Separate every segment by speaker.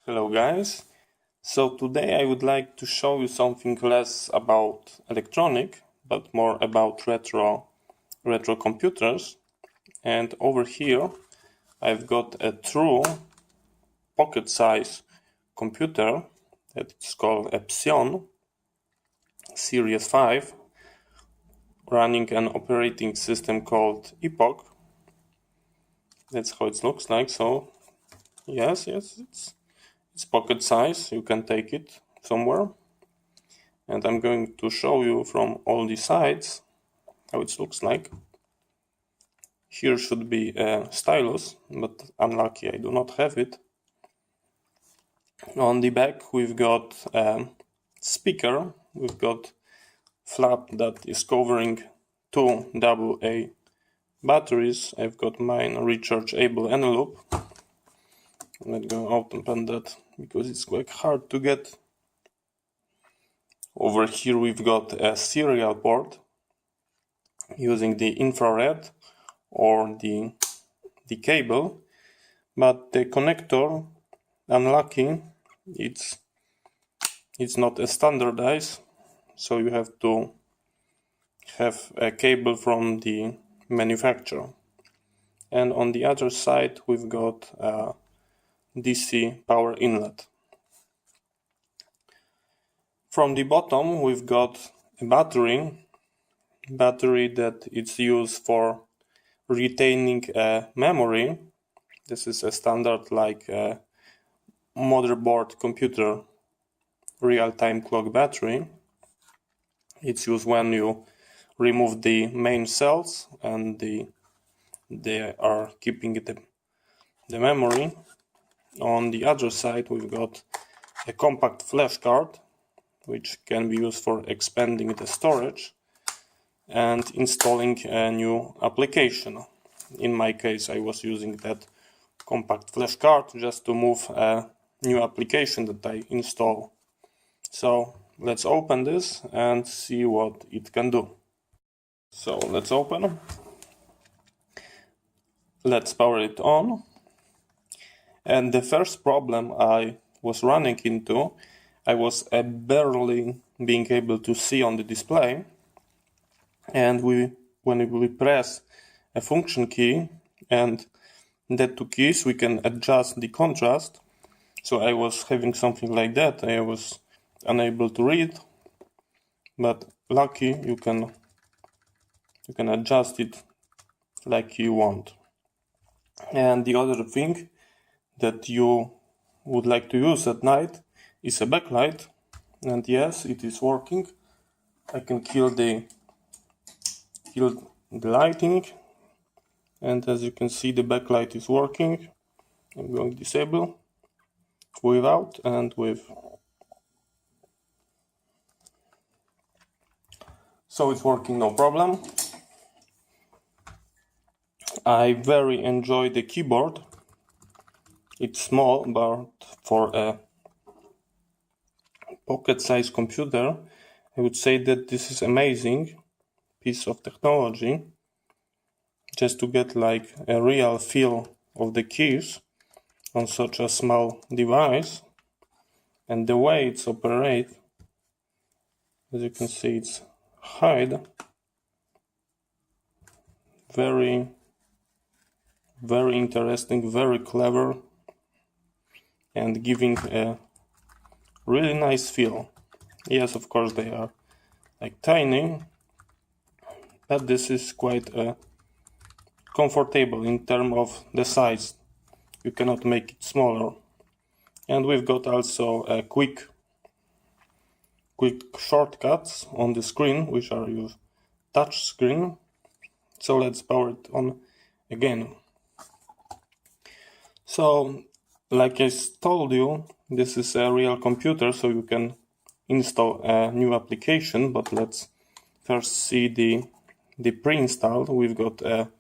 Speaker 1: Hello guys, so today I would like to show you something less about electronic but more about retro computers. And over here I've got a true pocket size computer that's called a Psion Series 5 running an operating system called epoc. That's how it looks like. So yes, it's pocket size, you can take it somewhere. And I'm going to show you from all the sides how it looks like. Here should be a stylus, but unlucky I do not have it. On the back we've got a speaker, we've got flap that is covering two AA batteries. I've got mine rechargeable envelope. I'm going to open that because it's quite hard to get. Over here we've got a serial port using the infrared or the cable, but the connector, unlucky, it's not a standardized, so you have to have a cable from the manufacturer. And on the other side we've got a DC power inlet. From the bottom we've got a battery that it's used for retaining a memory. This is a standard like a motherboard computer real-time clock battery. It's used when you remove the main cells and they are keeping the memory. On the other side we've got a compact flash card which can be used for expanding the storage and installing a new application. In my case I was using that compact flash card just to move a new application that I install. So let's open this and see what it can do. So let's open. Let's power it on. And the first problem I was running into, I was barely being able to see on the display. And when we press a function key and that two keys, we can adjust the contrast. So I was having something like that. I was unable to read, but lucky you can adjust it like you want. And the other thing that you would like to use at night is a backlight. And yes, it is working. I can kill the lighting, and as you can see the backlight is working. I'm going to disable without and with. So it's working no problem. I very enjoy the keyboard. It's small, but for a pocket-sized computer I would say that this is amazing piece of technology, just to get like a real feel of the keys on such a small device. And the way it's operates, as you can see, it's hide, very interesting, very clever, and giving a really nice feel. Yes, of course they are like tiny, but this is quite comfortable in terms of the size. You cannot make it smaller. And we've got also a quick shortcuts on the screen, which are used touch screen. So let's power it on again. So like I told you, this is a real computer, so you can install a new application, but let's first see the pre-installed. We've got a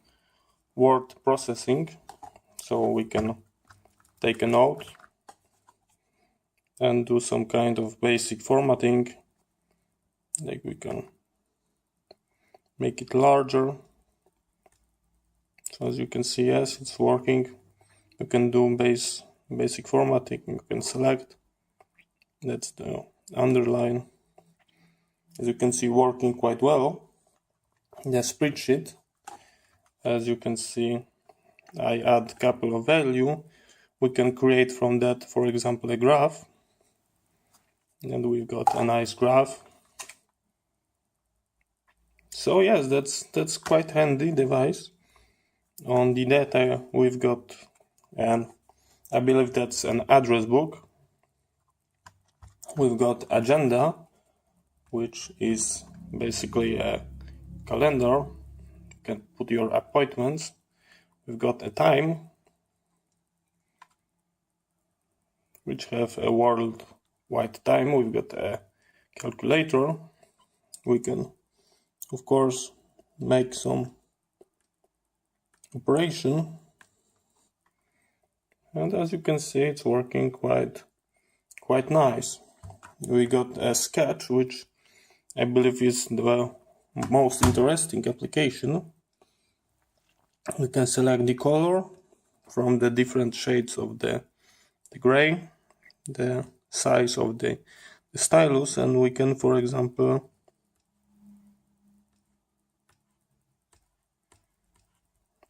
Speaker 1: word processing, so we can take a note and do some kind of basic formatting. Like we can make it larger. So as you can see, yes, it's working. You can do basic formatting. You can select. That's the underline. As you can see, working quite well. The spreadsheet, as you can see, I add a couple of value. We can create from that, for example, a graph. And we've got a nice graph. So yes, that's quite handy device. On the data we've got I believe that's an address book. We've got agenda, which is basically a calendar. You can put your appointments. We've got a time, which have a worldwide time. We've got a calculator. We can, of course, make some operation. And as you can see, it's working quite nice. We got a sketch, which I believe is the most interesting application. We can select the color from the different shades of the gray, the size of the stylus, and we can, for example,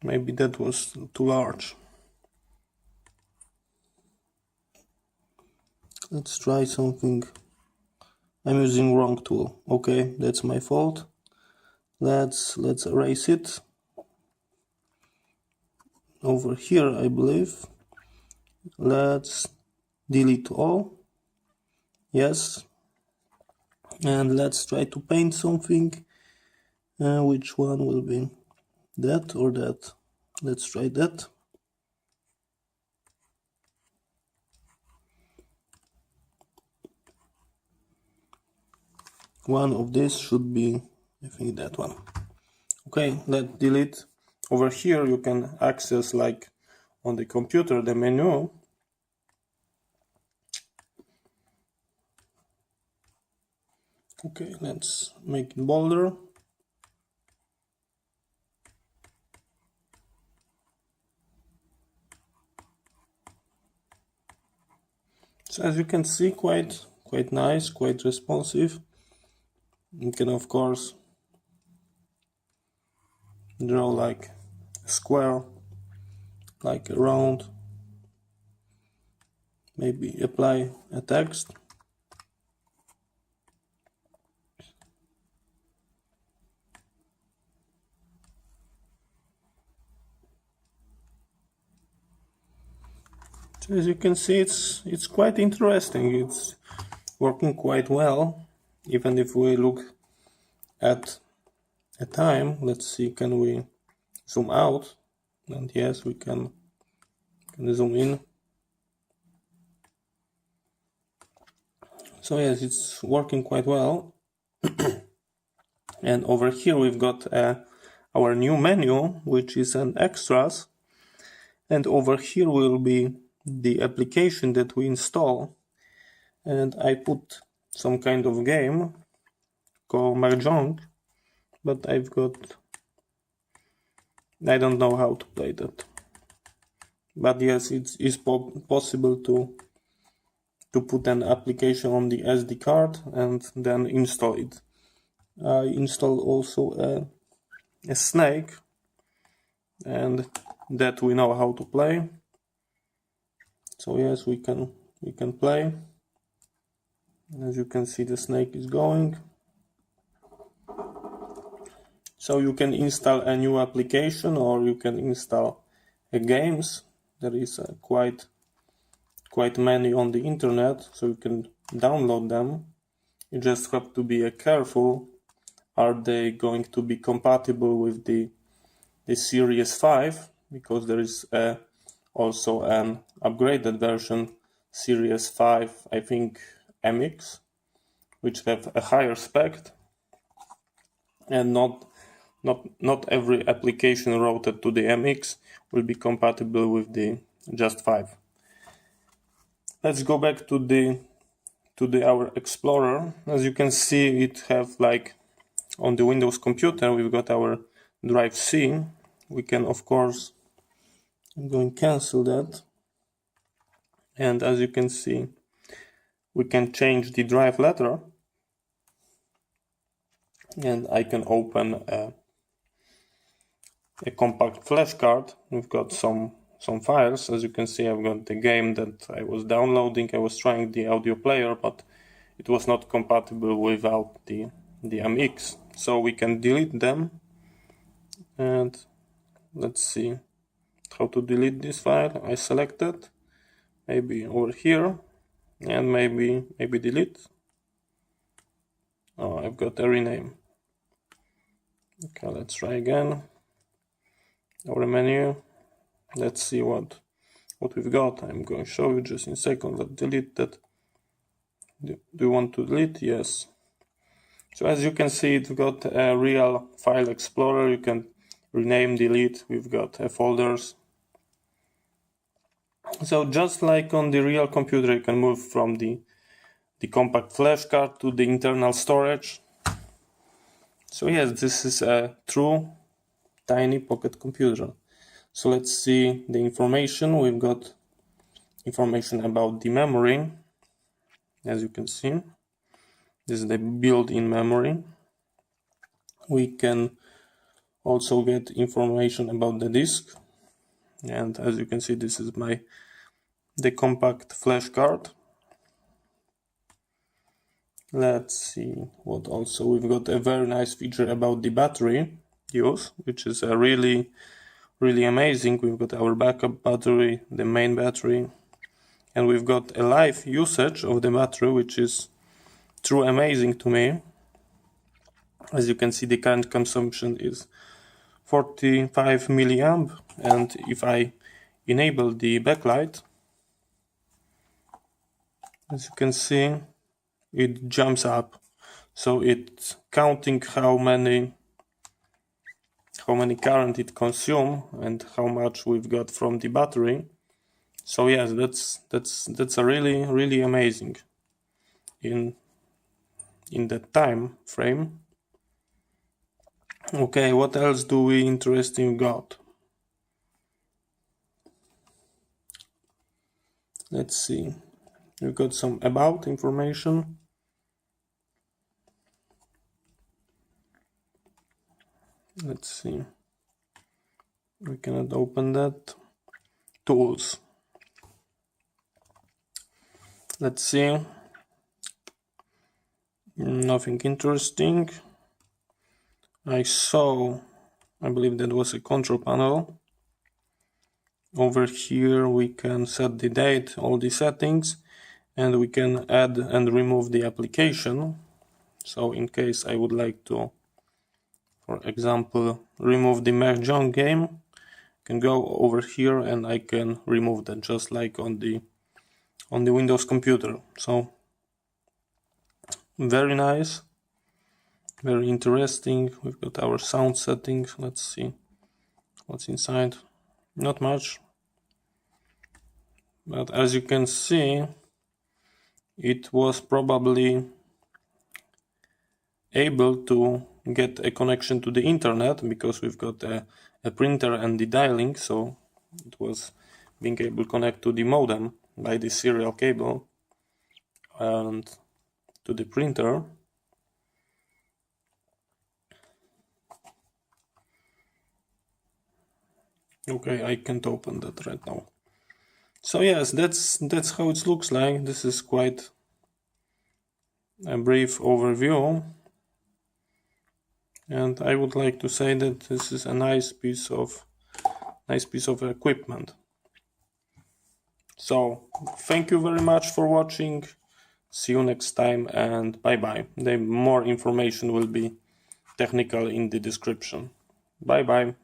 Speaker 1: maybe that was too large. Let's try something. I'm using wrong tool. Okay, that's my fault. Let's erase it. Over here, I believe. Let's delete all. Yes. And let's try to paint something. Which one will be that or that? Let's try that. One of these should be, I think, that one. Okay, let's delete. Over here you can access, like on the computer, the menu. Okay, let's make it bolder. So as you can see, quite nice, quite responsive. You can, of course, draw like a square, like a round, maybe apply a text. So as you can see, it's quite interesting. It's working quite well. Even if we look at a time, let's see, can we zoom out? And yes, we can zoom in. So yes, it's working quite well. And over here we've got our new menu, which is an extras. And over here will be the application that we install. And I put some kind of game called Mahjong, but I don't know how to play that. But yes, it is possible to put an application on the SD card and then install it. I installed also a snake, and that we know how to play. So yes, we can play. As you can see, the snake is going. So you can install a new application, or you can install games. There is quite many on the internet, so you can download them. You just have to be careful. Are they going to be compatible with the Series 5? Because there is also an upgraded version, Series 5, I think MX, which have a higher spec, and not every application routed to the MX will be compatible with the Just 5. Let's go back to our Explorer. As you can see, it have, like on the Windows computer, we've got our drive C. We can, of course, I'm going to cancel that. And as you can see, we can change the drive letter, and I can open a compact flash card. We've got some files. As you can see, I've got the game that I was downloading. I was trying the audio player, but it was not compatible without the MX. So we can delete them, and let's see how to delete this file. I selected, maybe over here, and maybe delete. Oh, I've got a rename. Okay, let's try again. Our menu. Let's see what we've got. I'm going to show you just in a second. Let's delete that. Do you want to delete? Yes. So as you can see, it's got a real file explorer. You can rename, delete. We've got folders. So just like on the real computer, you can move from the compact flash card to the internal storage. So yes, this is a true tiny pocket computer. So let's see the information. We've got information about the memory. As you can see, this is the built-in memory. We can also get information about the disk. And as you can see, this is the compact flash card. Let's see what also. We've got a very nice feature about the battery use, which is a really amazing. We've got our backup battery, the main battery, and we've got a live usage of the battery, which is truly amazing to me. As you can see, the current consumption is 45 milliamp, and if I enable the backlight, as you can see, it jumps up. So it's counting how many current it consumes and how much we've got from the battery. So yes, that's a really amazing in that time frame. Okay, what else do we interesting got? Let's see. We've got some about information. Let's see. We cannot open that. Tools. Let's see. Nothing interesting. I believe that was a control panel. Over here we can set the date, all the settings, and we can add and remove the application. So in case I would like to, for example, remove the Mahjong game, I can go over here and I can remove that, just like on the Windows computer. So very nice, very interesting. We've got our sound settings. Let's see what's inside. Not much, but as you can see, it was probably able to get a connection to the internet because we've got a printer and the dialing, so it was being able to connect to the modem by the serial cable and to the printer. Okay, I can't open that right now. So yes, that's how it looks like. This is quite a brief overview, and I would like to say that this is a nice piece of equipment. So thank you very much for watching. See you next time, and bye bye. The more information will be technical in the description. Bye bye.